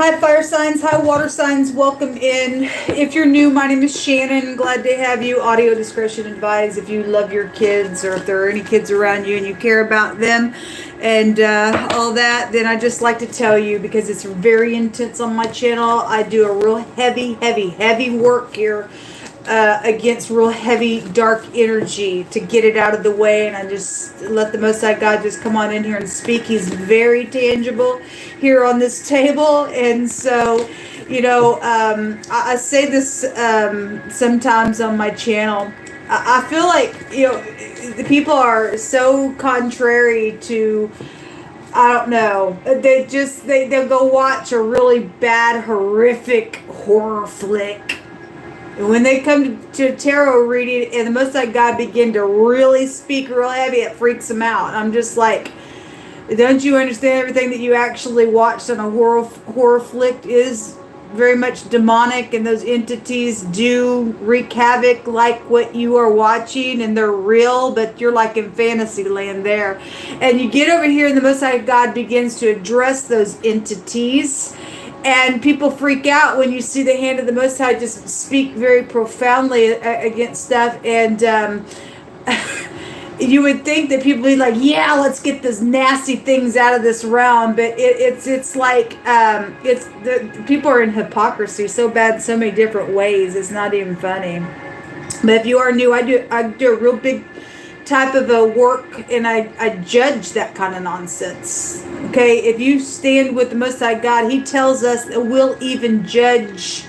Hi fire signs, hi water signs, welcome in. If you're new, my name is Shannon. Glad to have you. Audio discretion advised. If you love your kids or if there are any kids around you and you care about them and all that, then I just like to tell you, because it's very intense on my channel, I do a real heavy work here against real heavy dark energy to get it out of the way, and I just let the Most High God just come on in here and speak. He's very tangible here on this table. And so, you know, I say this sometimes on my channel. I feel like, you know, the people are so contrary to, I don't know, they'll go watch a really bad, horrific horror flick. And when they come to tarot reading and the Most High God begin to really speak real heavy, it freaks them out. I'm just like, don't you understand everything that you actually watched on a horror flick is very much demonic, and those entities do wreak havoc like what you are watching, and they're real, but you're like in fantasy land there. And you get over here and the Most High God begins to address those entities. And people freak out when you see the hand of the Most High just speak very profoundly against stuff. And you would think that people would be like, yeah, let's get those nasty things out of this realm. But it's like, the people are in hypocrisy so bad in so many different ways. It's not even funny. But if you are new, I do a real big type of a work, and I judge that kind of nonsense. Okay, if you stand with the Most High God, He tells us that we'll even judge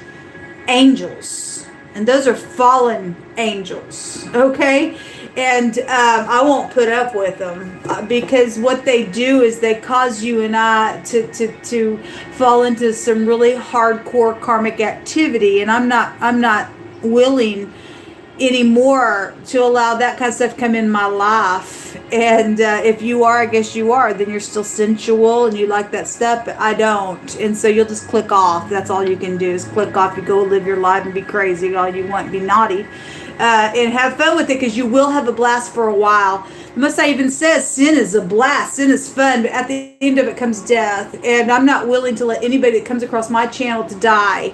angels, and those are fallen angels. Okay, and I won't put up with them because what they do is they cause you and I to fall into some really hardcore karmic activity, and I'm not willing anymore to allow that kind of stuff to come in my life. And if you are, I guess you are, then you're still sensual and you like that stuff, but I don't. And so you'll just click off. That's all you can do is click off. You go live your life and be crazy all you want, be naughty, and have fun with it, because you will have a blast for a while. The Most High even says sin is a blast, sin is fun, but at the end of it comes death. And I'm not willing to let anybody that comes across my channel to die.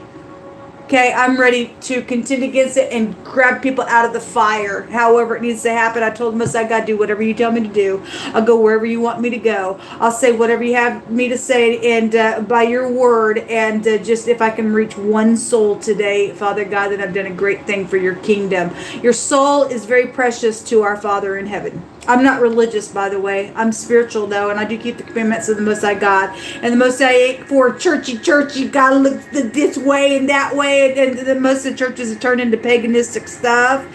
Okay, I'm ready to contend against it and grab people out of the fire. However it needs to happen. I told Most High God, do whatever you tell me to do. I'll go wherever you want me to go. I'll say whatever you have me to say, and by your word. And just if I can reach one soul today, Father God, then I've done a great thing for your kingdom. Your soul is very precious to our Father in heaven. I'm not religious, by the way. I'm spiritual, though, and I do keep the commandments of the Most High God. And the Most High ain't for churchy, gotta look this way and that way. And the most of the churches have turned into paganistic stuff.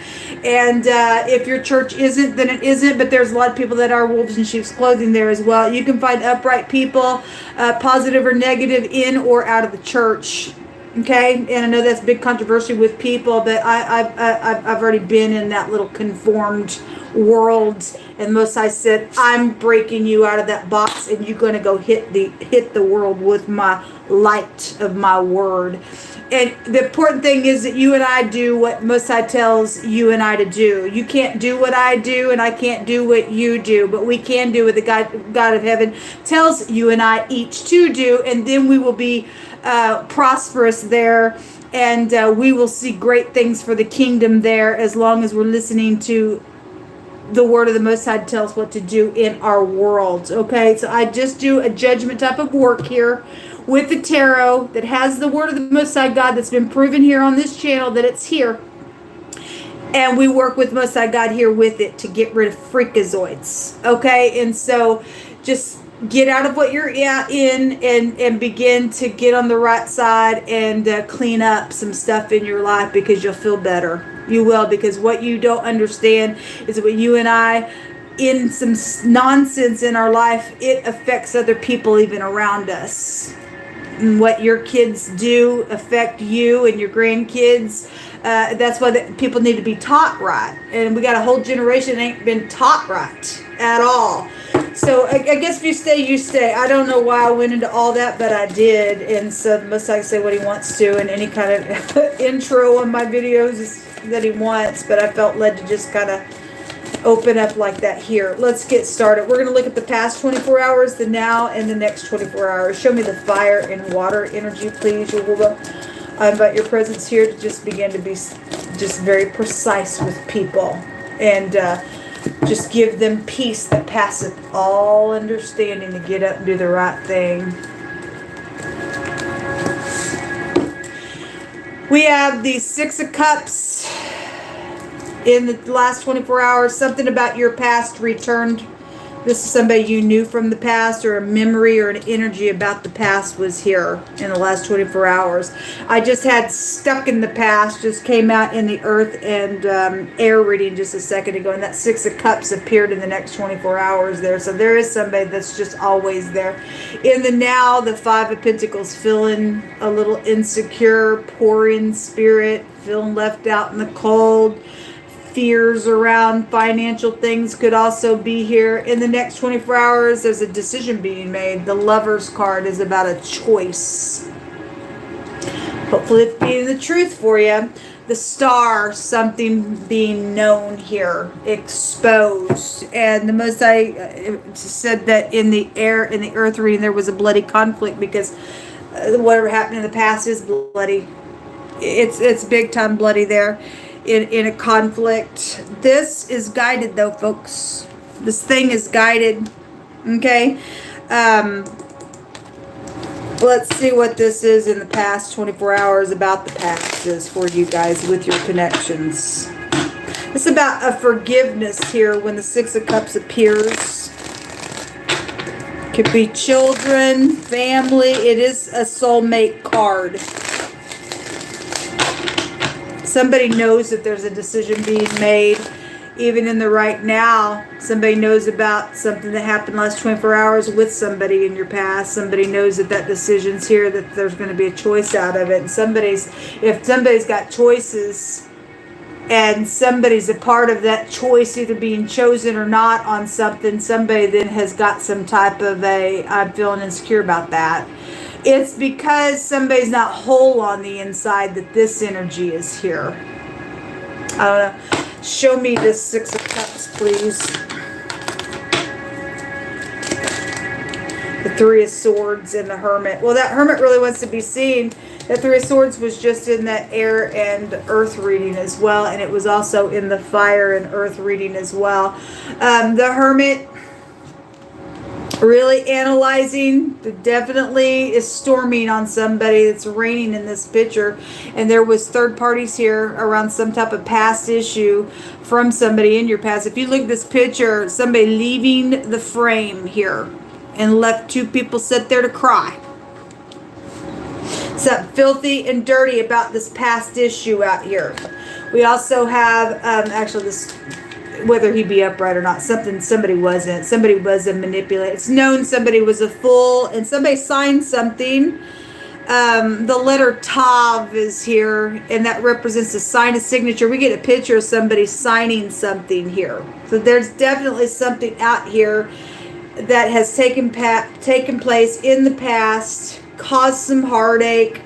And if your church isn't, then it isn't. But there's a lot of people that are wolves in sheep's clothing there as well. You can find upright people, positive or negative, in or out of the church. Okay, and I know that's big controversy with people, but I've already been in that little conformed world, and Most High said, I'm breaking you out of that box, and you're going to go hit the world with my light of my word. And the important thing is that you and I do what Most High tells you and I to do. You can't do what I do, and I can't do what you do, but we can do what the God of heaven tells you and I each to do, and then we will be prosperous there, and we will see great things for the kingdom there, as long as we're listening to the word of the Most High tells what to do in our world. Okay, so I just do a judgment type of work here with the tarot that has the word of the Most High God that's been proven here on this channel that it's here, and we work with Most High God here with it to get rid of freakazoids. Okay, and so just get out of what you're in and begin to get on the right side and clean up some stuff in your life, because you'll feel better. You will, because what you don't understand is that when you and I in some nonsense in our life, it affects other people even around us. And what your kids do affect you and your grandkids. That's why people need to be taught right. And we got a whole generation that ain't been taught right at all. So I guess if you stay, you stay. I don't know why I went into all that, but I did. And so the Most High say what He wants to, and any kind of intro on my videos is that He wants. But I felt led to just kind of open up like that here. Let's get started. We're going to look at the past 24 hours, the now, and the next 24 hours. Show me the fire and water energy, please. I invite your presence here to just begin to be just very precise with people. And just give them peace that passeth all understanding to get up and do the right thing. We have the Six of Cups in the last 24 hours. Something about your past returned. This is somebody you knew from the past, or a memory or an energy about the past was here in the last 24 hours. I just had stuck in the past, just came out in the earth and air reading just a second ago, and that Six of Cups appeared in the next 24 hours there. So there is somebody that's just always there. In the now, the Five of Pentacles, feeling a little insecure, poor in spirit, feeling left out in the cold. Fears around financial things could also be here. In the next 24 hours, there's a decision being made. The Lover's card is about a choice. Hopefully it's being the truth for you. The Star, something being known here, exposed. And the most I said that in the air, in the earth reading, there was a bloody conflict, because whatever happened in the past is bloody. It's big time bloody there. In a conflict. This is guided though, folks. This thing is guided. Okay. Let's see what this is in the past 24 hours about the past is for you guys with your connections. It's about a forgiveness here when the Six of Cups appears. Could be children, family. It is a soulmate card. Somebody knows that there's a decision being made. Even in the right now, somebody knows about something that happened last 24 hours with somebody in your past. Somebody knows that that decision's here, that there's going to be a choice out of it. And if somebody's got choices and somebody's a part of that choice, either being chosen or not on something, somebody then has got some type of I'm feeling insecure about that. It's because somebody's not whole on the inside that this energy is here. I don't know. Show me this Six of Cups, please. The Three of Swords and the Hermit. Well, that Hermit really wants to be seen. The Three of Swords was just in that air and earth reading as well. And it was also in the fire and earth reading as well. The Hermit, really analyzing, definitely is storming on somebody. It's raining in this picture, and there was third parties here around some type of past issue from somebody in your past. If you look at this picture, somebody leaving the frame here and left two people sit there to cry. Something filthy and dirty about this past issue out here. We also have actually this, whether he be upright or not, somebody wasn't. Somebody was a manipulator. It's known somebody was a fool, and somebody signed something. The letter Tav is here, and that represents a sign, a signature. We get a picture of somebody signing something here. So there's definitely something out here that has taken place in the past, caused some heartache,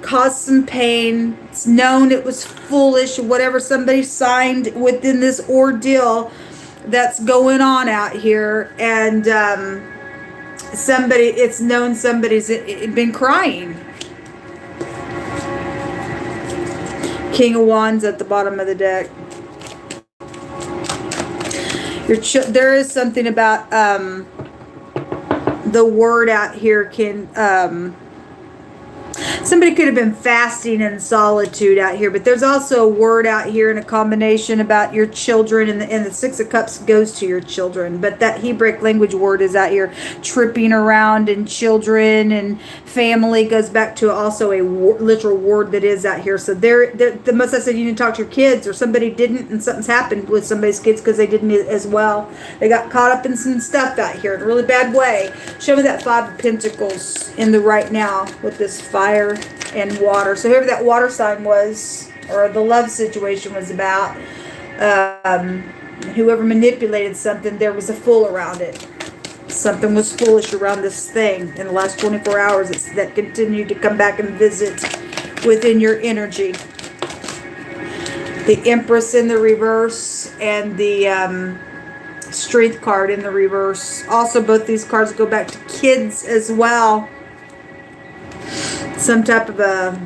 caused some pain. It's known it was foolish, whatever somebody signed within this ordeal that's going on out here. And it's known somebody's been crying. King of Wands at the bottom of the deck. There is something about the word out here can somebody could have been fasting in solitude out here, but there's also a word out here in a combination about your children, and the Six of Cups goes to your children, but that Hebraic language word is out here, tripping around, and children and family goes back to also a literal word that is out here. So the most I said, you need to talk to your kids, or somebody didn't, and something's happened with somebody's kids because they didn't as well. They got caught up in some stuff out here in a really bad way. Show me that Five of Pentacles in the right now with this fire and water. So whoever that water sign was, or the love situation was about, whoever manipulated something, there was a fool around it. Something was foolish around this thing in the last 24 hours that continued to come back and visit within your energy. The Empress in the reverse and the Strength card in the reverse. Also, both these cards go back to kids as well. Some type of a...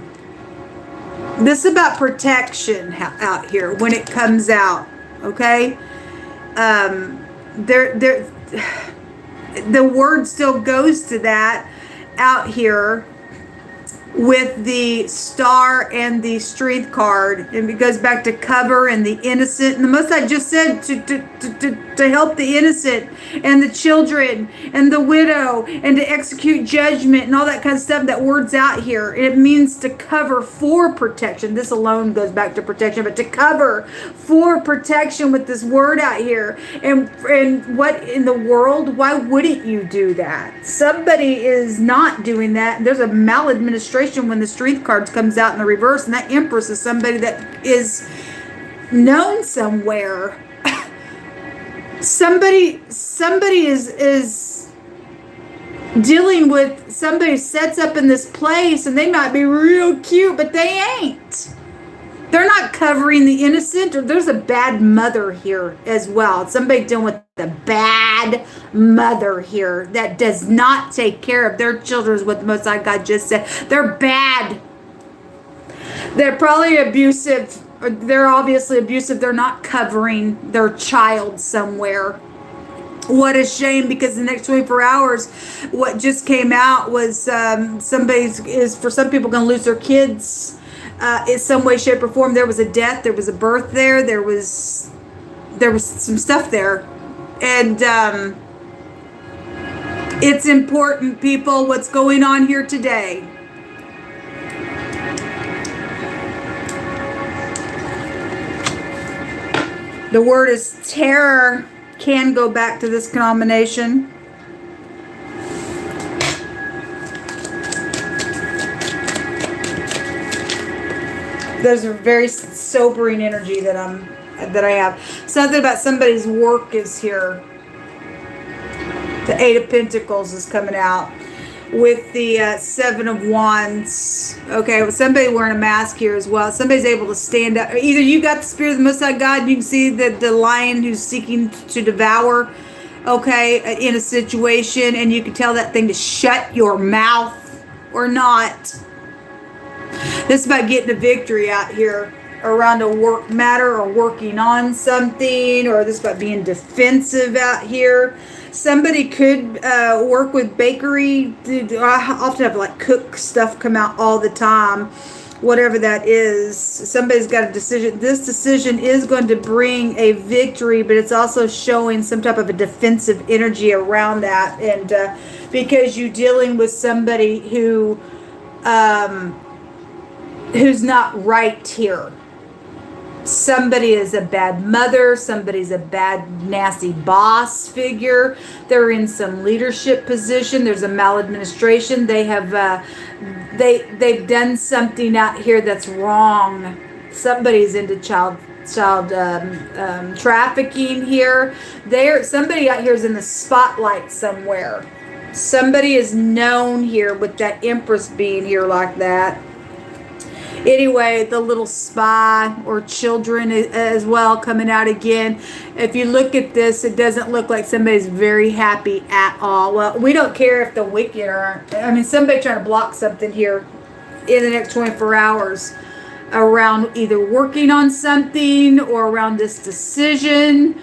This is about protection out here when it comes out. Okay? The word still goes to that out here with the Star and the Strength card, and it goes back to cover and the innocent, and the Most I just said to help the innocent and the children and the widow and to execute judgment and all that kind of stuff. That word's out here. It means to cover for protection. This alone goes back to protection, but to cover for protection with this word out here. And what in the world? Why wouldn't you do that? Somebody is not doing that. There's a maladministration when the Strength card comes out in the reverse, and that Empress is somebody that is known somewhere. somebody is dealing with somebody sets up in this place, and they might be real cute, but they ain't. They're not covering the innocent, or there's a bad mother here as well. Somebody dealing with the bad mother here that does not take care of their children, is what the Most High God just said. They're bad. They're probably abusive. Or they're obviously abusive. They're not covering their child somewhere. What a shame, because the next 24 hours, what just came out was for some people going to lose their kids. In some way, shape, or form. There was a death, there was a birth there was some stuff there. And it's important, people, what's going on here today. The word is terror, can go back to this combination. There's a very sobering energy that I have. Something about somebody's work is here. The Eight of Pentacles is coming out with the Seven of Wands. Okay, with somebody wearing a mask here as well. Somebody's able to stand up. Either you got the Spirit of the Most High God, and you can see the lion who's seeking to devour, okay, in a situation, and you can tell that thing to shut your mouth or not. This is about getting a victory out here around a work matter or working on something, or this is about being defensive out here. Somebody could work with bakery. I often have like cook stuff come out all the time, whatever that is. Somebody's got a decision. This decision is going to bring a victory, but it's also showing some type of a defensive energy around that. And because you're dealing with somebody who's not right here. Somebody is a bad mother. Somebody's a bad, nasty boss figure. They're in some leadership position. There's a maladministration. They have, they've done something out here that's wrong. Somebody's into child trafficking here. Somebody out here is in the spotlight somewhere. Somebody is known here with that Empress being here like that. Anyway, the little spy or children as well coming out again. If you look at this, it doesn't look like somebody's very happy at all. Well, we don't care if the wicked aren't. I mean, somebody trying to block something here in the next 24 hours around either working on something or around this decision.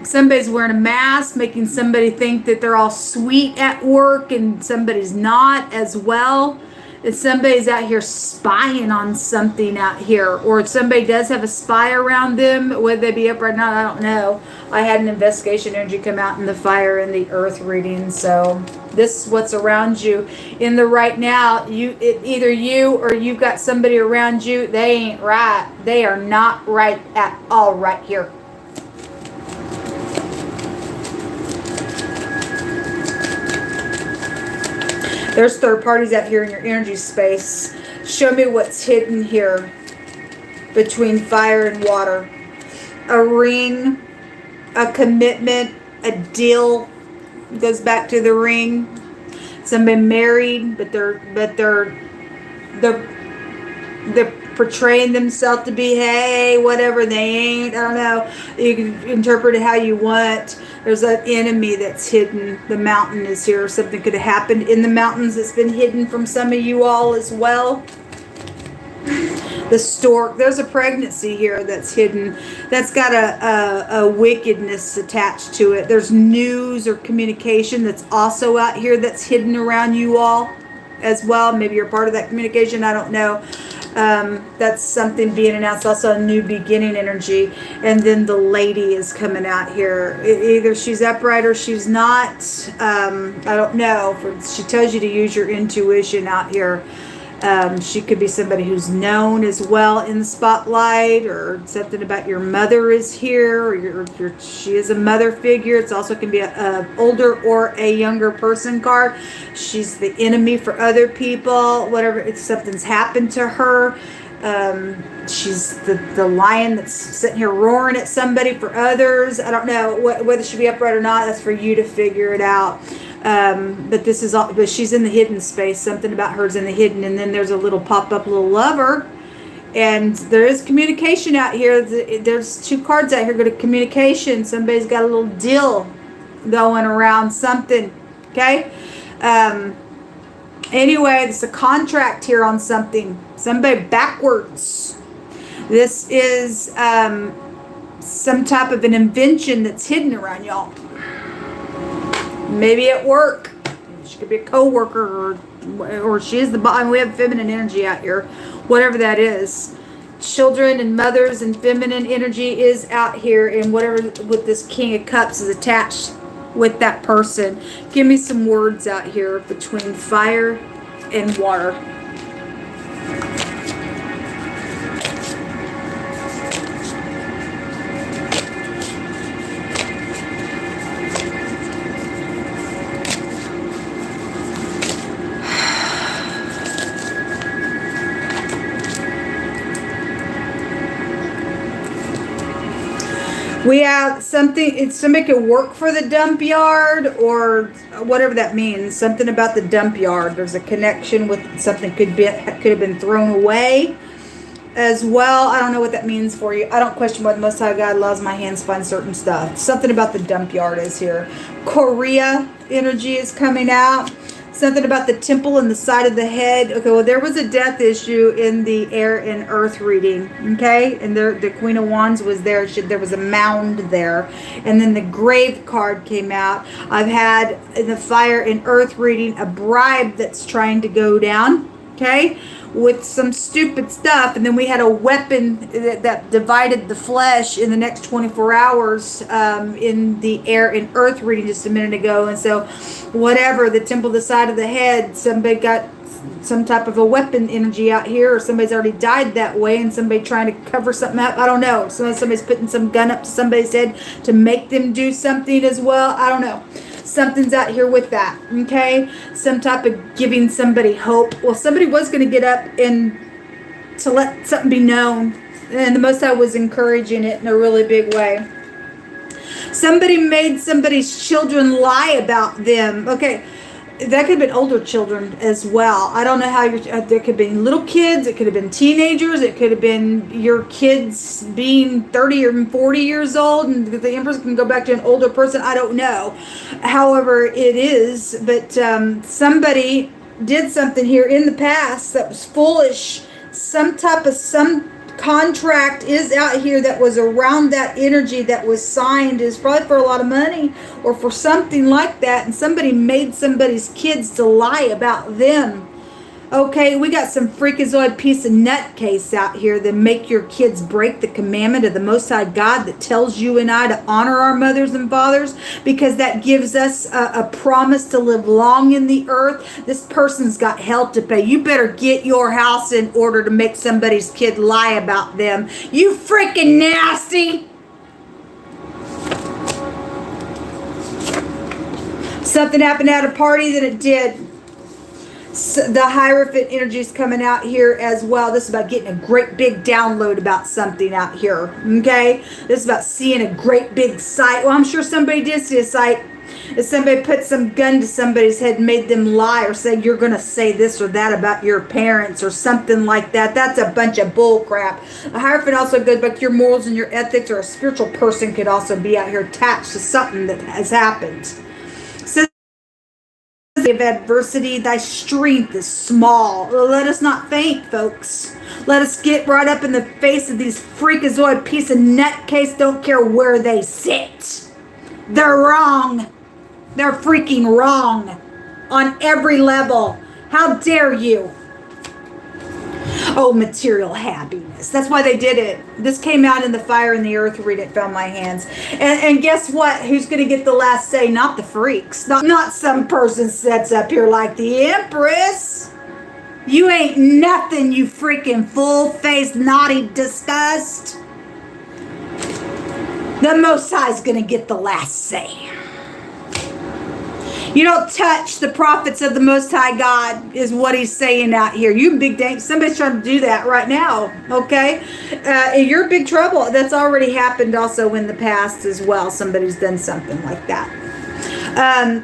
Somebody's wearing a mask, making somebody think that they're all sweet at work, and somebody's not as well. If somebody's out here spying on something out here, or if somebody does have a spy around them, would they be up right now? I don't know. I had an investigation energy come out in the fire and the earth reading. So this is what's around you in the right now. Either you or you've got somebody around you. They ain't right. They are not right at all right here. There's third parties out here in your energy space. Show me what's hidden here between fire and water. A ring, a commitment, a deal. Goes back to the ring. Somebody married, but they're portraying themselves to be, hey, whatever they ain't. I don't know. You can interpret it how you want. There's an enemy that's hidden. The mountain is here. Something could have happened in the mountains that's been hidden from some of you all as well. The stork, there's a pregnancy here that's hidden. That's got a wickedness attached to it. There's news or communication that's also out here that's hidden around you all as well. Maybe you're part of that communication. I don't know. That's something being announced. Also a new beginning energy. And then the lady is coming out here. Either she's upright or she's not. I don't know. She tells you to use your intuition out here. She could be somebody who's known as well in the spotlight, or something about your mother is here, or she is a mother figure. It's also can be a older or a younger person card. She's the enemy for other people, whatever. If something's happened to her. She's the lion that's sitting here roaring at somebody for others. I don't know whether she be upright or not. That's for you to figure it out. But this is all, but she's in the hidden space. Something about her's in the hidden. And then there's a little pop-up little lover. And there is communication out here. There's two cards out here go to communication. Somebody's got a little deal going around something. Okay? Anyway, it's a contract here on something. Somebody backwards. This is some type of an invention that's hidden around y'all. Maybe at work. She could be a co-worker, or she is the bottom. We have feminine energy out here. Whatever that is. Children and mothers and feminine energy is out here. And whatever with this King of Cups is attached with that person. Give me some words out here between fire and water. We have something, somebody could work for the dump yard or whatever that means. Something about the dump yard. There's a connection with something could have been thrown away as well. I don't know what that means for you. I don't question what the Most High God allows my hands find certain stuff. Something about the dump yard is here. Korea energy is coming out. Something about the temple and the side of the head. Okay, well, there was a death issue in the air and earth reading. Okay, and the Queen of Wands was there. There was a mound there. And then the grave card came out. I've had in the fire and earth reading a bribe that's trying to go down. Okay, with some stupid stuff. And then we had a weapon that divided the flesh in the next 24 hours in the air and earth reading just a minute ago. And so whatever, the temple, the side of the head, somebody got some type of a weapon energy out here, or somebody's already died that way, and somebody trying to cover something up. I don't know. Somebody's putting some gun up to somebody's head to make them do something as well. I don't know. Something's out here with that, okay? Some type of giving somebody hope. Well, somebody was going to get up and to let something be known, and the Most High was encouraging it in a really big way. Somebody made somebody's children lie about them. Okay, that could have been older children as well. I don't know how there could have been little kids. It could have been teenagers. It could have been your kids being 30 or 40 years old, and the Empress can go back to an older person. I don't know. However it is, but somebody did something here in the past that was foolish. Some contract is out here that was around that energy that was signed, is probably for a lot of money or for something like that, and somebody made somebody's kids to lie about them. Okay, we got some freakazoid piece of nutcase out here that make your kids break the commandment of the Most High God that tells you and I to honor our mothers and fathers, because that gives us a promise to live long in the earth. This person's got hell to pay. You better get your house in order to make somebody's kid lie about them. You freaking nasty! Something happened at a party that it did. So the Hierophant energy is coming out here as well. This is about getting a great big download about something out here. Okay? This is about seeing a great big sight. Well, I'm sure somebody did see a sight If somebody put some gun to somebody's head, made them lie or say you're going to say this or that about your parents or something like that, that's a bunch of bull crap. A Hierophant also goes back to your morals and your ethics, or a spiritual person could also be out here attached to something that has happened. So of adversity, thy strength is small. Let us not faint, folks. Let us get right up in the face of these freakazoid piece of nutcase. Don't care where they sit. They're wrong. They're freaking wrong on every level. How dare you? Oh, material happiness. That's why they did it. This came out in the fire and the earth. Read it, found my hands. And guess what? Who's going to get the last say? Not the freaks. Not some person sets up here like the Empress. You ain't nothing, you freaking full-faced naughty disgust. The Most High's going to get the last say. You don't touch the prophets of the Most High God, is what he's saying out here. You big dang, somebody's trying to do that right now, okay? You're in big trouble. That's already happened also in the past as well. Somebody's done something like that.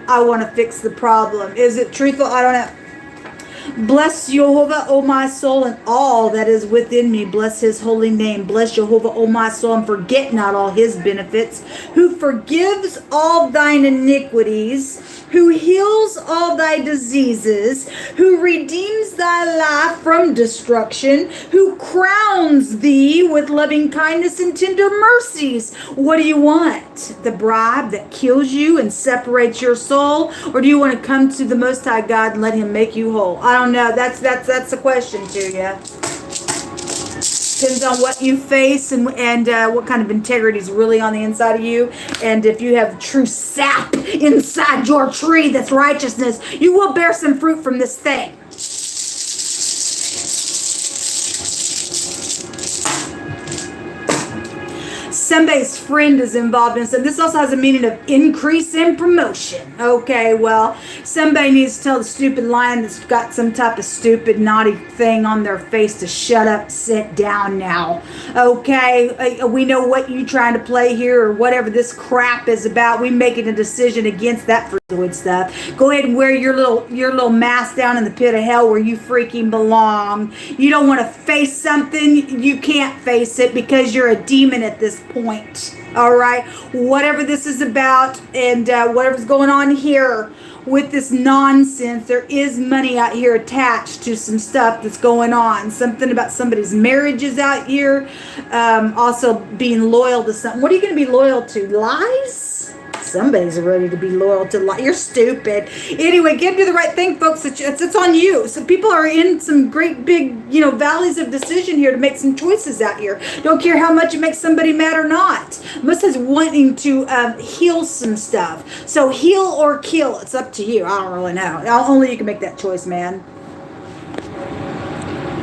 I want to fix the problem. Is it truthful? I don't know. Bless Jehovah, O my soul, and all that is within me. Bless his holy name. Bless Jehovah, O my soul, and forget not all his benefits, who forgives all thine iniquities, who heals all thy diseases, who redeems thy life from destruction, who crowns thee with loving kindness and tender mercies. What do you want? The bribe that kills you and separates your soul? Or do you want to come to the Most High God and let him make you whole? I don't know. That's the question to you. Depends on what you face and what kind of integrity is really on the inside of you. And if you have true sap inside your tree that's righteousness, you will bear some fruit from this thing. Somebody's friend is involved in. So this also has a meaning of increase in promotion. Okay, well, somebody needs to tell the stupid lion that's got some type of stupid naughty thing on their face to shut up, sit down now. Okay, we know what you trying to play here or whatever this crap is about. We making a decision against that freaking stuff. Go ahead and wear your little mask down in the pit of hell where you freaking belong. You don't want to face something, you can't face it because you're a demon at this point. All right, whatever this is about and whatever's going on here with this nonsense, there is money out here attached to some stuff that's going on. Something about somebody's marriages out here. Also being loyal to something. What are you going to be loyal to? Lies? Somebody's ready to be loyal to lies. You're stupid. Anyway, get to the right thing, folks. It's on you. So people are in some great big, valleys of decision here to make some choices out here. Don't care how much it makes somebody mad or not. Most is wanting to heal some stuff. So heal or kill. It's up to you. I don't really know. Only you can make that choice, man.